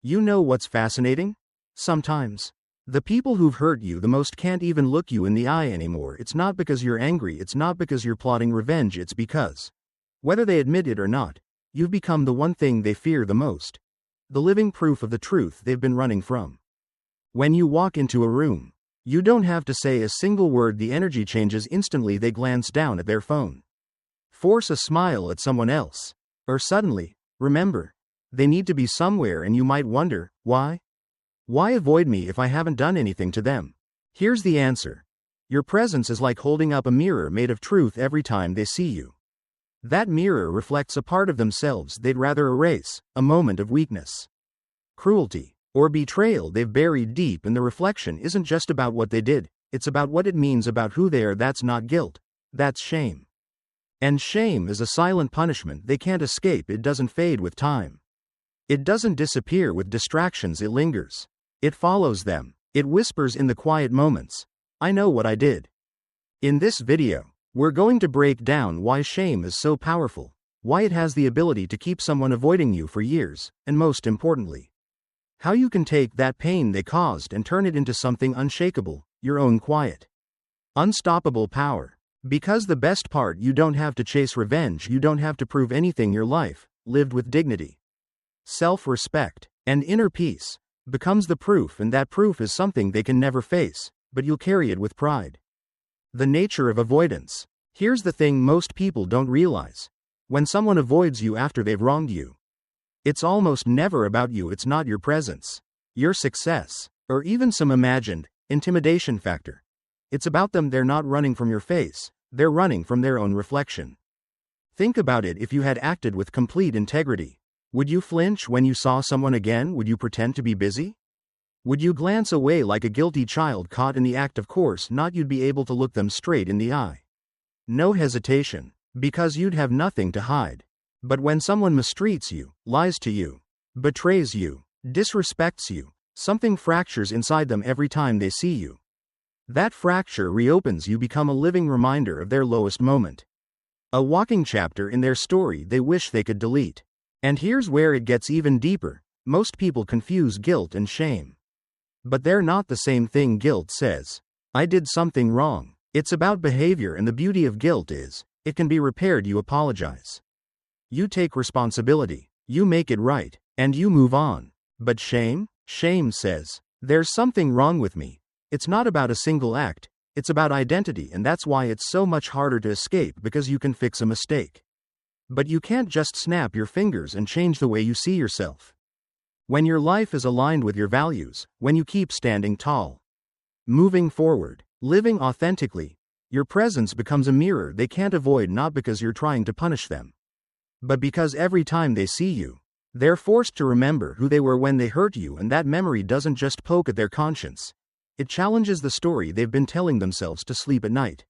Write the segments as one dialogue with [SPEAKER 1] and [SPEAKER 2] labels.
[SPEAKER 1] You know what's fascinating? Sometimes, the people who've hurt you the most can't even look you in the eye anymore. It's not because you're angry, it's not because you're plotting revenge, it's because, whether they admit it or not, you've become the one thing they fear the most. The living proof of the truth they've been running from. When you walk into a room, you don't have to say a single word, the energy changes instantly. They glance down at their phone, force a smile at someone else, or suddenly, remember, they need to be somewhere, and you might wonder, why? Why avoid me if I haven't done anything to them? Here's the answer. Your presence is like holding up a mirror made of truth every time they see you. That mirror reflects a part of themselves they'd rather erase, a moment of weakness, cruelty, or betrayal they've buried deep, and the reflection isn't just about what they did, it's about what it means about who they are. That's not guilt, that's shame. And shame is a silent punishment they can't escape. It doesn't fade with time. It doesn't disappear with distractions, it lingers. It follows them. It whispers in the quiet moments, I know what I did. In this video, we're going to break down why shame is so powerful, why it has the ability to keep someone avoiding you for years, and most importantly, how you can take that pain they caused and turn it into something unshakable, your own quiet, unstoppable power. Because the best part, you don't have to chase revenge, you don't have to prove anything. Your life, lived with dignity, self-respect, and inner peace, becomes the proof, and that proof is something they can never face, but you'll carry it with pride. The nature of avoidance. Here's the thing most people don't realize. When someone avoids you after they've wronged you, it's almost never about you. It's not your presence, your success, or even some imagined intimidation factor. It's about them. They're not running from your face, they're running from their own reflection. Think about it. If you had acted with complete integrity, would you flinch when you saw someone again? Would you pretend to be busy? Would you glance away like a guilty child caught in the act? Of course not. You'd be able to look them straight in the eye. No hesitation, because you'd have nothing to hide. But when someone mistreats you, lies to you, betrays you, disrespects you, something fractures inside them every time they see you. That fracture reopens. You become a living reminder of their lowest moment, a walking chapter in their story they wish they could delete. And here's where it gets even deeper. Most people confuse guilt and shame. But they're not the same thing. Guilt says, I did something wrong. It's about behavior, and the beauty of guilt is, it can be repaired. You apologize, you take responsibility, you make it right, and you move on. But shame? Shame says, there's something wrong with me. It's not about a single act, it's about identity, and that's why it's so much harder to escape, because you can fix a mistake, but you can't just snap your fingers and change the way you see yourself. When your life is aligned with your values, when you keep standing tall, moving forward, living authentically, your presence becomes a mirror they can't avoid, not because you're trying to punish them, but because every time they see you, they're forced to remember who they were when they hurt you, and that memory doesn't just poke at their conscience, it challenges the story they've been telling themselves to sleep at night.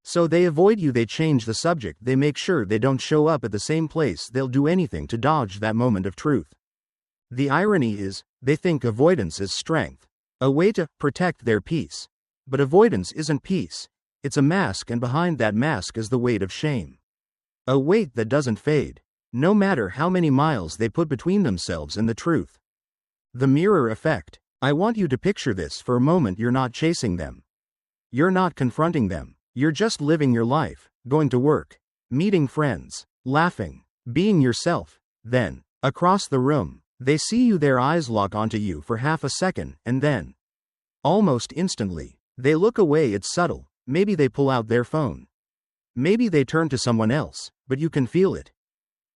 [SPEAKER 1] So they avoid you, they change the subject, they make sure they don't show up at the same place, they'll do anything to dodge that moment of truth. The irony is, they think avoidance is strength, a way to protect their peace. But avoidance isn't peace, it's a mask, and behind that mask is the weight of shame. A weight that doesn't fade, no matter how many miles they put between themselves and the truth. The mirror effect. I want you to picture this for a moment. You're not chasing them, you're not confronting them. You're just living your life, going to work, meeting friends, laughing, being yourself. Then, across the room, they see you, their eyes lock onto you for half a second, and then, almost instantly, they look away. It's subtle. Maybe they pull out their phone. Maybe they turn to someone else, but you can feel it.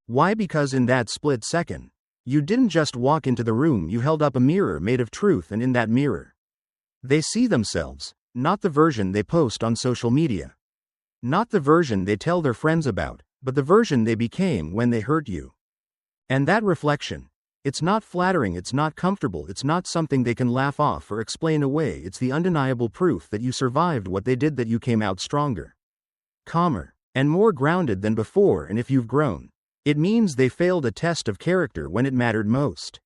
[SPEAKER 1] Why? Because in that split second, you didn't just walk into the room, you held up a mirror made of truth, and in that mirror, they see themselves. Not the version they post on social media, not the version they tell their friends about, but the version they became when they hurt you. And that reflection, it's not flattering, it's not comfortable, it's not something they can laugh off or explain away. It's the undeniable proof that you survived what they did, that you came out stronger, calmer, and more grounded than before. And if you've grown, it means they failed a test of character when it mattered most.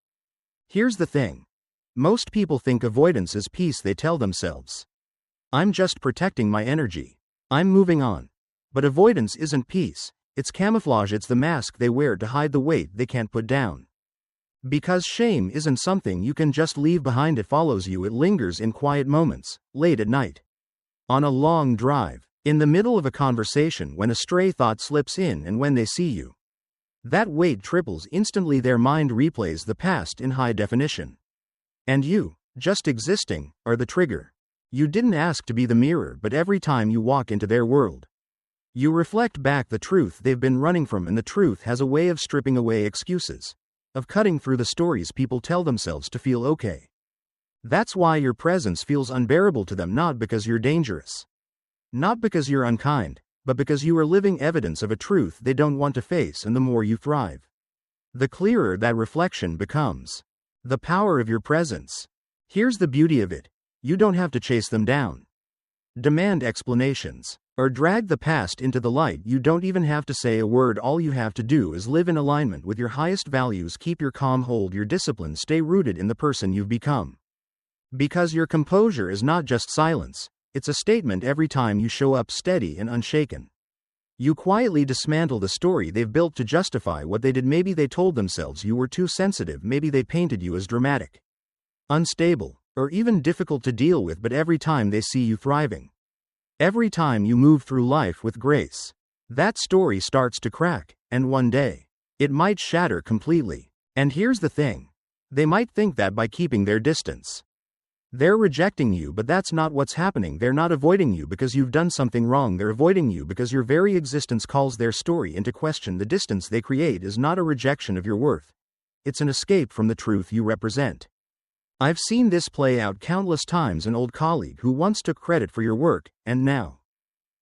[SPEAKER 1] Here's the thing. Most people think avoidance is peace. They tell themselves, I'm just protecting my energy, I'm moving on. But avoidance isn't peace, it's camouflage. It's the mask they wear to hide the weight they can't put down. Because shame isn't something you can just leave behind, it follows you, it lingers in quiet moments, late at night, on a long drive, in the middle of a conversation, when a stray thought slips in, and when they see you. That weight triples instantly, their mind replays the past in high definition. And you, just existing, are the trigger. You didn't ask to be the mirror, but every time you walk into their world, you reflect back the truth they've been running from, and the truth has a way of stripping away excuses, of cutting through the stories people tell themselves to feel okay. That's why your presence feels unbearable to them, not because you're dangerous, not because you're unkind, but because you are living evidence of a truth they don't want to face. And the more you thrive, the clearer that reflection becomes. The power of your presence. Here's the beauty of it. You don't have to chase them down, demand explanations, or drag the past into the light. You don't even have to say a word. All you have to do is live in alignment with your highest values. Keep your calm, hold your discipline, stay rooted in the person you've become. Because your composure is not just silence, it's a statement. Every time you show up steady and unshaken, you quietly dismantle the story they've built to justify what they did. Maybe they told themselves you were too sensitive, maybe they painted you as dramatic, unstable, or even difficult to deal with, but every time they see you thriving, every time you move through life with grace, that story starts to crack, and one day, it might shatter completely. And here's the thing. They might think that by keeping their distance, they're rejecting you, but that's not what's happening. They're not avoiding you because you've done something wrong. They're avoiding you because your very existence calls their story into question. The distance they create is not a rejection of your worth. It's an escape from the truth you represent. I've seen this play out countless times. An old colleague who once took credit for your work, and now,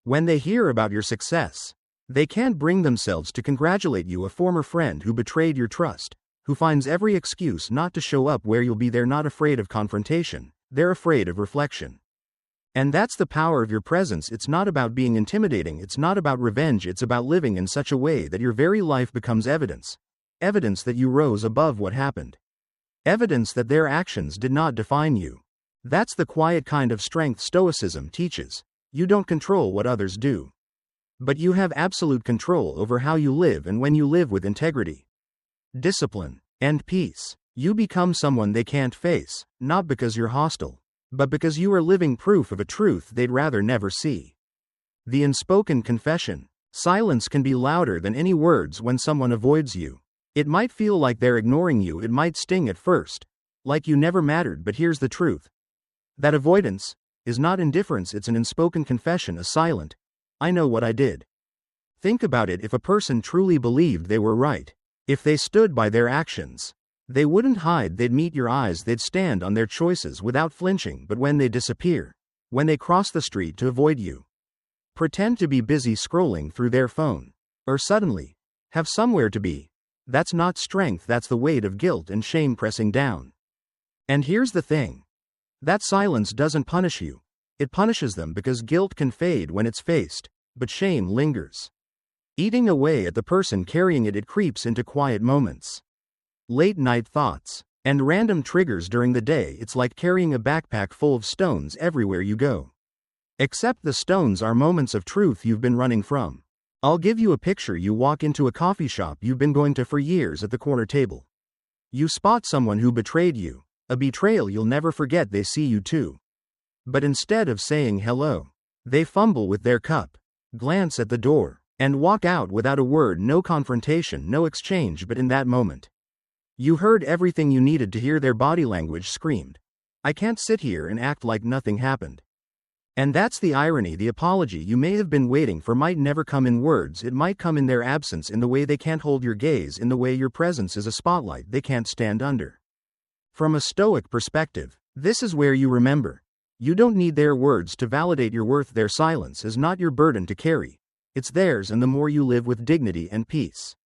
[SPEAKER 1] when they hear about your success, they can't bring themselves to congratulate you. A former friend who betrayed your trust, who finds every excuse not to show up where you'll be. They're not afraid of confrontation, they're afraid of reflection. And that's the power of your presence. It's not about being intimidating, it's not about revenge, it's about living in such a way that your very life becomes evidence. Evidence that you rose above what happened. Evidence that their actions did not define you. That's the quiet kind of strength Stoicism teaches. You don't control what others do, but you have absolute control over how you live. And when you live with integrity, discipline, and peace, you become someone they can't face, not because you're hostile, but because you are living proof of a truth they'd rather never see. The unspoken confession. Silence can be louder than any words when someone avoids you. It might feel like they're ignoring you, it might sting at first, like you never mattered, but here's the truth. That avoidance is not indifference, it's an unspoken confession, a silent, I know what I did. Think about it. If a person truly believed they were right, if they stood by their actions, they wouldn't hide, they'd meet your eyes, they'd stand on their choices without flinching. But when they disappear, when they cross the street to avoid you, pretend to be busy scrolling through their phone, or suddenly have somewhere to be, that's not strength, that's the weight of guilt and shame pressing down. And here's the thing. That silence doesn't punish you, it punishes them, because guilt can fade when it's faced, but shame lingers, eating away at the person carrying it. It creeps into quiet moments, late night thoughts, and random triggers during the day. It's like carrying a backpack full of stones everywhere you go. Except the stones are moments of truth you've been running from. I'll give you a picture. You walk into a coffee shop you've been going to for years. At the corner table, you spot someone who betrayed you, a betrayal you'll never forget. They see you too, but instead of saying hello, they fumble with their cup, glance at the door, and walk out without a word. No confrontation, no exchange, but in that moment, you heard everything you needed to hear. Their body language screamed, I can't sit here and act like nothing happened. And that's the irony. The apology you may have been waiting for might never come in words, it might come in their absence, in the way they can't hold your gaze, in the way your presence is a spotlight they can't stand under. From a Stoic perspective, this is where you remember. You don't need their words to validate your worth. Their silence is not your burden to carry, it's theirs. And the more you live with dignity and peace,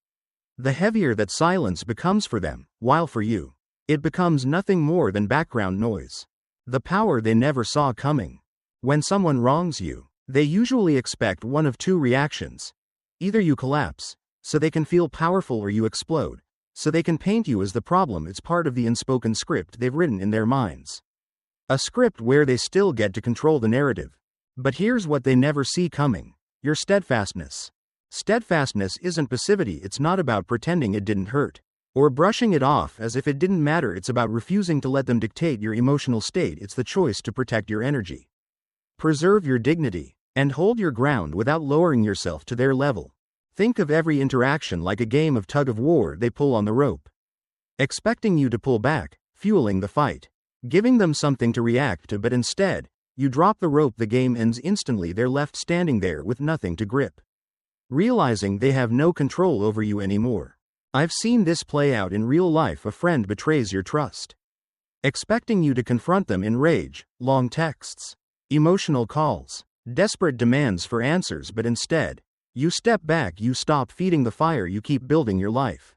[SPEAKER 1] the heavier that silence becomes for them, while for you, it becomes nothing more than background noise. The power they never saw coming. When someone wrongs you, they usually expect one of two reactions. Either you collapse, so they can feel powerful, or you explode, so they can paint you as the problem. It's part of the unspoken script they've written in their minds. A script where they still get to control the narrative. But here's what they never see coming. Your steadfastness. Steadfastness isn't passivity, it's not about pretending it didn't hurt. or brushing it off as if it didn't matter. It's about refusing to let them dictate your emotional state. It's the choice to protect your energy, preserve your dignity, and hold your ground without lowering yourself to their level. Think of every interaction like a game of tug of war. They pull on the rope, expecting you to pull back, fueling the fight, giving them something to react to, but instead, you drop the rope. The game ends instantly. They're left standing there with nothing to grip, realizing they have no control over you anymore. I've seen this play out in real life. A friend betrays your trust, expecting you to confront them in rage, long texts, emotional calls, desperate demands for answers, but instead, you step back. You stop feeding the fire. You keep building your life,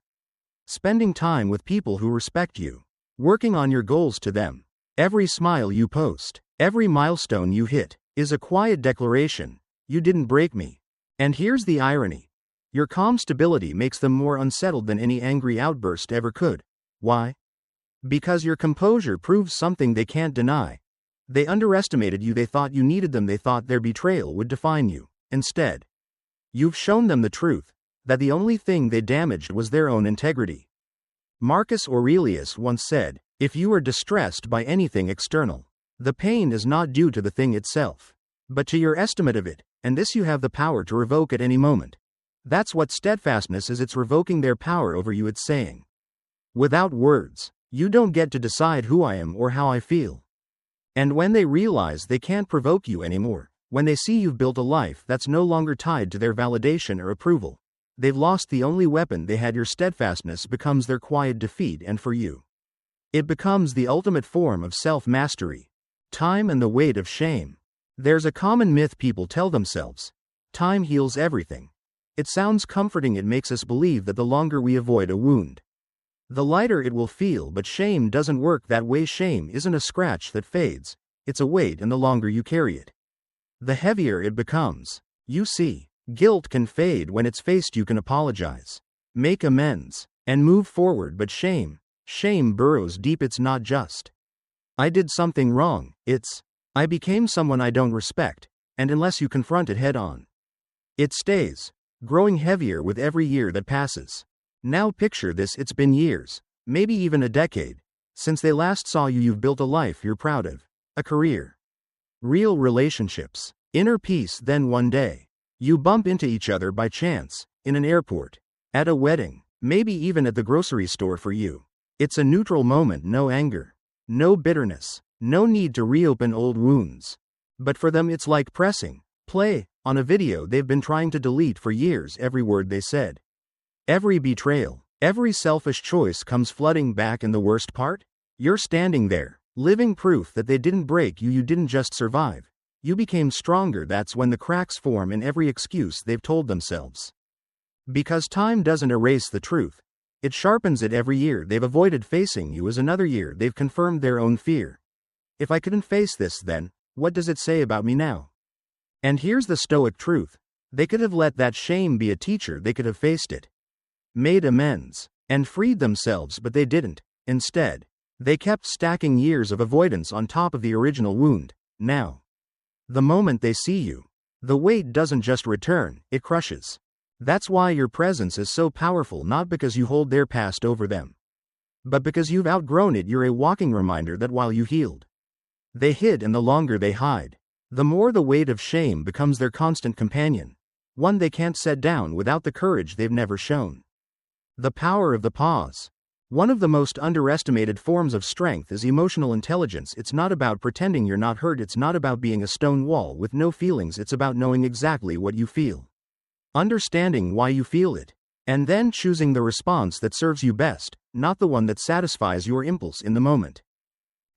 [SPEAKER 1] spending time with people who respect you, working on your goals. To them, every smile you post, every milestone you hit, is a quiet declaration: you didn't break me. And here's the irony. Your calm stability makes them more unsettled than any angry outburst ever could. Why? Because your composure proves something they can't deny. They underestimated you. They thought you needed them. They thought their betrayal would define you. Instead, you've shown them the truth, that the only thing they damaged was their own integrity. Marcus Aurelius once said, "If you are distressed by anything external, the pain is not due to the thing itself, but to your estimate of it, and this you have the power to revoke at any moment." That's what steadfastness is. It's revoking their power over you. It's saying, without words, you don't get to decide who I am or how I feel. And when they realize they can't provoke you anymore, when they see you've built a life that's no longer tied to their validation or approval, they've lost the only weapon they had. Your steadfastness becomes their quiet defeat, and for you, it becomes the ultimate form of self-mastery. Time and the weight of shame. There's a common myth people tell themselves: time heals everything. It sounds comforting. It makes us believe that the longer we avoid a wound, the lighter it will feel, but shame doesn't work that way. Shame isn't a scratch that fades, it's a weight, and the longer you carry it, the heavier it becomes. You see, guilt can fade when it's faced. You can apologize, make amends, and move forward, but shame burrows deep. It's not just, "I did something wrong," it's, "I became someone I don't respect," and unless you confront it head on, it stays, growing heavier with every year that passes. Now picture this: it's been years, maybe even a decade, since they last saw you. You've built a life you're proud of, a career, real relationships, inner peace. Then one day, you bump into each other by chance, in an airport, at a wedding, maybe even at the grocery store. For you, it's a neutral moment. No anger, no bitterness, no need to reopen old wounds. But for them, it's like pressing play on a video they've been trying to delete for years. Every word they said, every betrayal, every selfish choice comes flooding back, and the worst part? You're standing there, living proof that they didn't break you. You didn't just survive, you became stronger. That's when the cracks form in every excuse they've told themselves. Because time doesn't erase the truth, it sharpens it. Every year they've avoided facing you is another year they've confirmed their own fear. If I couldn't face this then, what does it say about me now? And here's the Stoic truth: they could have let that shame be a teacher. They could have faced it, made amends, and freed themselves, but they didn't. Instead, they kept stacking years of avoidance on top of the original wound. Now, the moment they see you, the weight doesn't just return, it crushes. That's why your presence is so powerful, not because you hold their past over them, but because you've outgrown it. You're a walking reminder that while you healed, they hid, and the longer they hide, the more the weight of shame becomes their constant companion, one they can't set down without the courage they've never shown. The power of the pause. One of the most underestimated forms of strength is emotional intelligence. It's not about pretending you're not hurt. It's not about being a stone wall with no feelings. It's about knowing exactly what you feel, understanding why you feel it, and then choosing the response that serves you best, not the one that satisfies your impulse in the moment.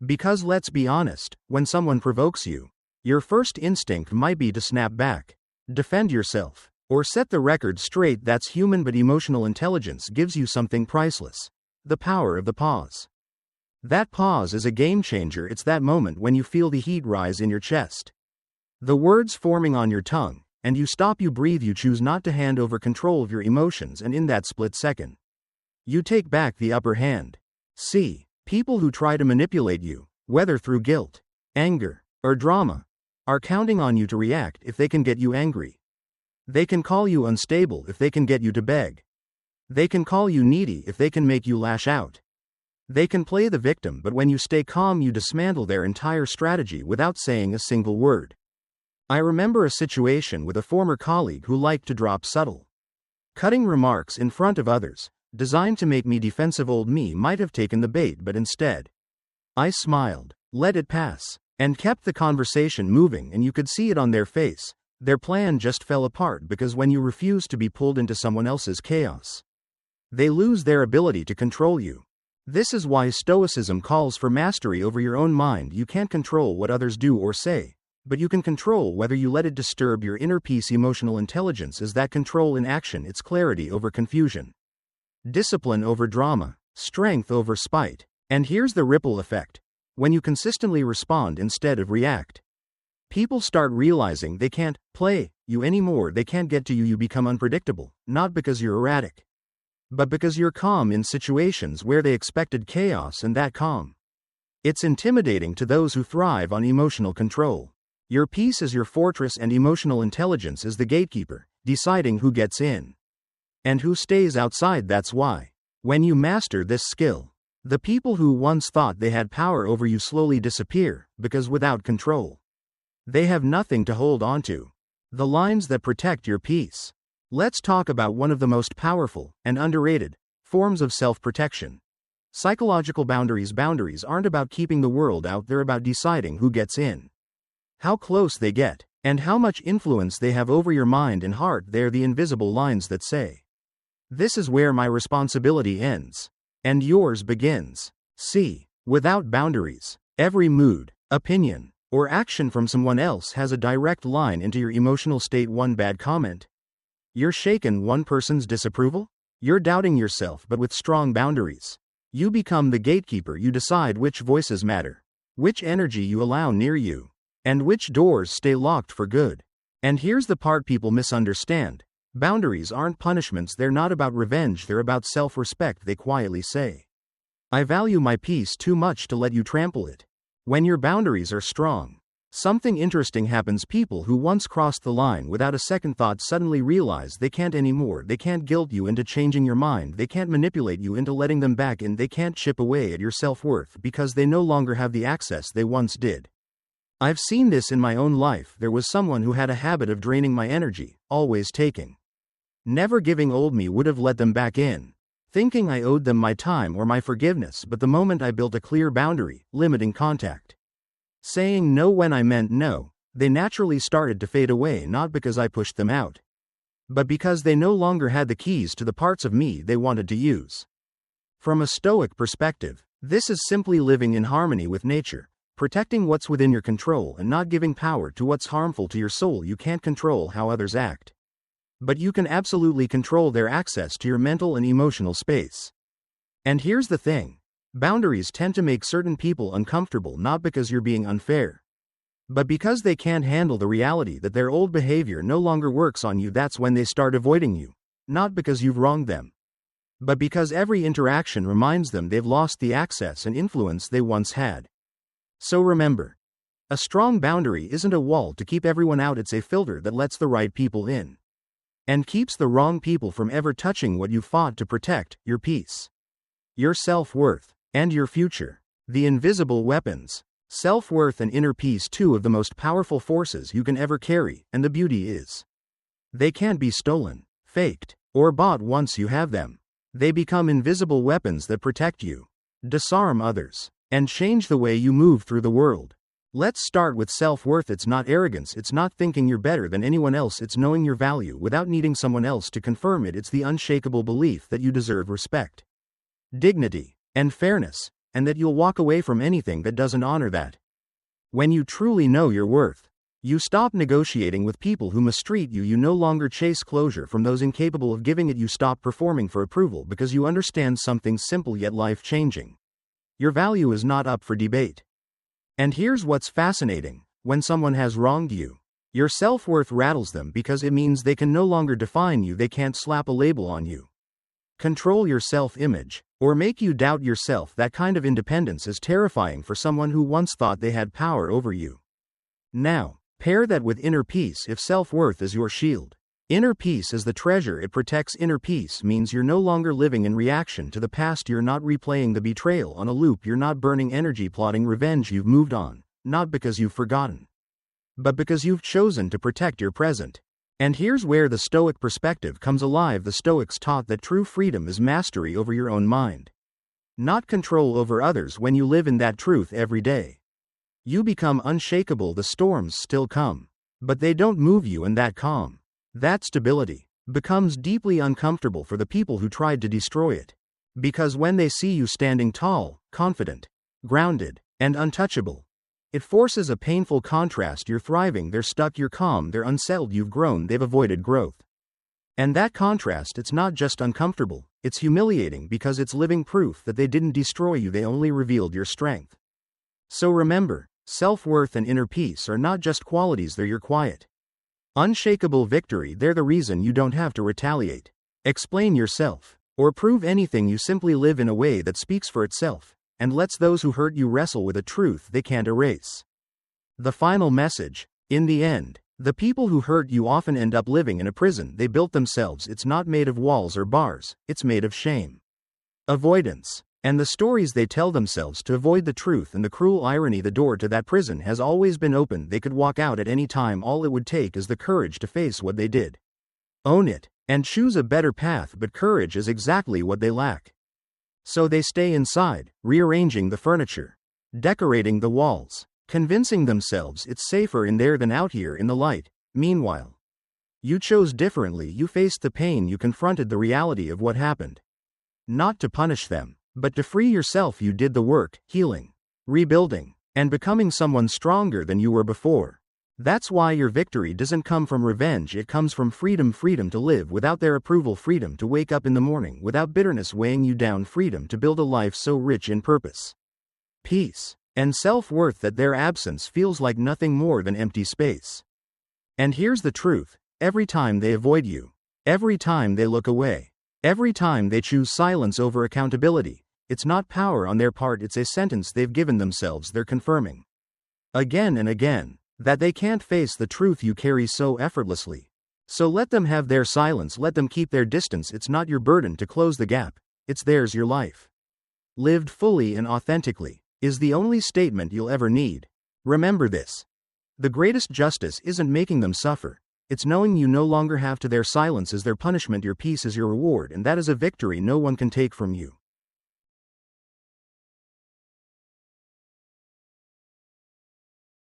[SPEAKER 1] Because let's be honest, when someone provokes you, your first instinct might be to snap back, defend yourself, or set the record straight. That's human, but emotional intelligence gives you something priceless: the power of the pause. That pause is a game changer. It's that moment when you feel the heat rise in your chest, the words forming on your tongue, and you stop, you breathe, you choose not to hand over control of your emotions, and in that split second, you take back the upper hand. See, people who try to manipulate you, whether through guilt, anger, or drama, are counting on you to react if they can get you angry. They can call you unstable if they can get you to beg. They can call you needy if they can make you lash out. They can play the victim, but when you stay calm, you dismantle their entire strategy without saying a single word. I remember a situation with a former colleague who liked to drop subtle, cutting remarks in front of others, designed to make me defensive. Old me might have taken the bait, but instead, I smiled, let it pass, and kept the conversation moving, and you could see it on their face. Their plan just fell apart because when you refuse to be pulled into someone else's chaos, they lose their ability to control you. This is why Stoicism calls for mastery over your own mind. You can't control what others do or say, but you can control whether you let it disturb your inner peace. Emotional intelligence is that control in action. It's clarity over confusion, discipline over drama, strength over spite. And here's the ripple effect. When you consistently respond instead of react, people start realizing they can't play you anymore. They can't get to you. You become unpredictable, not because you're erratic, but because you're calm in situations where they expected chaos, and that calm, it's intimidating to those who thrive on emotional control. Your peace is your fortress, and emotional intelligence is the gatekeeper, deciding who gets in and who stays outside. That's why, when you master this skill, the people who once thought they had power over you slowly disappear, because without control, they have nothing to hold on to. The lines that protect your peace. Let's talk about one of the most powerful and underrated forms of self-protection. Psychological boundaries. Boundaries aren't about keeping the world out, they're about deciding who gets in, how close they get, and how much influence they have over your mind and heart. They're the invisible lines that say, this is where my responsibility ends, and yours begins. See, without boundaries, every mood, opinion, or action from someone else has a direct line into your emotional state. One bad comment, you're shaken. One person's disapproval, you're doubting yourself. But with strong boundaries, you become the gatekeeper. You decide which voices matter, which energy you allow near you, and which doors stay locked for good. And here's the part people misunderstand. Boundaries aren't punishments. They're not about revenge. They're about self-respect. They quietly say, I value my peace too much to let you trample it. When your boundaries are strong, something interesting happens. People who once crossed the line without a second thought suddenly realize they can't anymore. They can't guilt you into changing your mind. They can't manipulate you into letting them back in. They can't chip away at your self-worth because they no longer have the access they once did. I've seen this in my own life. There was someone who had a habit of draining my energy, always taking, never giving. Old me would have let them back in, thinking I owed them my time or my forgiveness. But the moment I built a clear boundary, limiting contact, saying no when I meant no, they naturally started to fade away. Not because I pushed them out, but because they no longer had the keys to the parts of me they wanted to use. From a Stoic perspective, this is simply living in harmony with nature, protecting what's within your control and not giving power to what's harmful to your soul. You can't control how others act, but you can absolutely control their access to your mental and emotional space. And here's the thing. Boundaries tend to make certain people uncomfortable, not because you're being unfair, but because they can't handle the reality that their old behavior no longer works on you. That's when they start avoiding you, not because you've wronged them, but because every interaction reminds them they've lost the access and influence they once had. So remember, a strong boundary isn't a wall to keep everyone out. It's a filter that lets the right people in and keeps the wrong people from ever touching what you fought to protect: your peace, your self-worth, and your future. The invisible weapons. Self-worth and inner peace, two of the most powerful forces you can ever carry, and the beauty is, they can't be stolen, faked, or bought. Once you have them, they become invisible weapons that protect you, disarm others, and change the way you move through the world. Let's start with self-worth. It's not arrogance. It's not thinking you're better than anyone else. It's knowing your value without needing someone else to confirm it. It's the unshakable belief that you deserve respect, dignity, and fairness, and that you'll walk away from anything that doesn't honor that. When you truly know your worth, you stop negotiating with people who mistreat you. You no longer chase closure from those incapable of giving it. You stop performing for approval because you understand something simple yet life-changing. Your value is not up for debate. And here's what's fascinating. When someone has wronged you, your self-worth rattles them because it means they can no longer define you. They can't slap a label on you, control your self-image, or make you doubt yourself. That kind of independence is terrifying for someone who once thought they had power over you. Now, pair that with inner peace. If self-worth is your shield, Inner peace is the treasure it protects. Inner peace means you're no longer living in reaction to the past, you're not replaying the betrayal on a loop, you're not burning energy plotting revenge, you've moved on, not because you've forgotten, but because you've chosen to protect your present. And here's where the Stoic perspective comes alive. The Stoics taught that true freedom is mastery over your own mind, not control over others. When you live in that truth every day, you become unshakable. The storms still come, but they don't move you, and that calm, that stability, becomes deeply uncomfortable for the people who tried to destroy it. Because when they see you standing tall, confident, grounded, and untouchable, it forces a painful contrast. You're thriving, they're stuck. You're calm, they're unsettled. You've grown, they've avoided growth. And that contrast, it's not just uncomfortable, it's humiliating, because it's living proof that they didn't destroy you, they only revealed your strength. So remember, self-worth and inner peace are not just qualities, they're your quiet, unshakable victory. They're the reason you don't have to retaliate, explain yourself, or prove anything. You simply live in a way that speaks for itself, and lets those who hurt you wrestle with a truth they can't erase. The final message: in the end, the people who hurt you often end up living in a prison they built themselves. It's not made of walls or bars, it's made of shame, avoidance, and the stories they tell themselves to avoid the truth. And the cruel irony, the door to that prison has always been open. They could walk out at any time. All it would take is the courage to face what they did, own it, and choose a better path. But courage is exactly what they lack. So they stay inside, rearranging the furniture, decorating the walls, convincing themselves it's safer in there than out here in the light. Meanwhile, you chose differently. You faced the pain, you confronted the reality of what happened. Not to punish them, but to free yourself. You did the work, healing, rebuilding, and becoming someone stronger than you were before. That's why your victory doesn't come from revenge, it comes from freedom. Freedom to live without their approval, freedom to wake up in the morning without bitterness weighing you down, freedom to build a life so rich in purpose, peace, and self-worth that their absence feels like nothing more than empty space. And here's the truth: every time they avoid you, every time they look away, every time they choose silence over accountability, it's not power on their part, it's a sentence they've given themselves. They're confirming, again and again, that they can't face the truth you carry so effortlessly. So let them have their silence, let them keep their distance. It's not your burden to close the gap, it's theirs. Your life, lived fully and authentically, is the only statement you'll ever need. Remember this: the greatest justice isn't making them suffer, it's knowing you no longer have to. Their silence is their punishment, your peace is your reward, and that is a victory no one can take from you.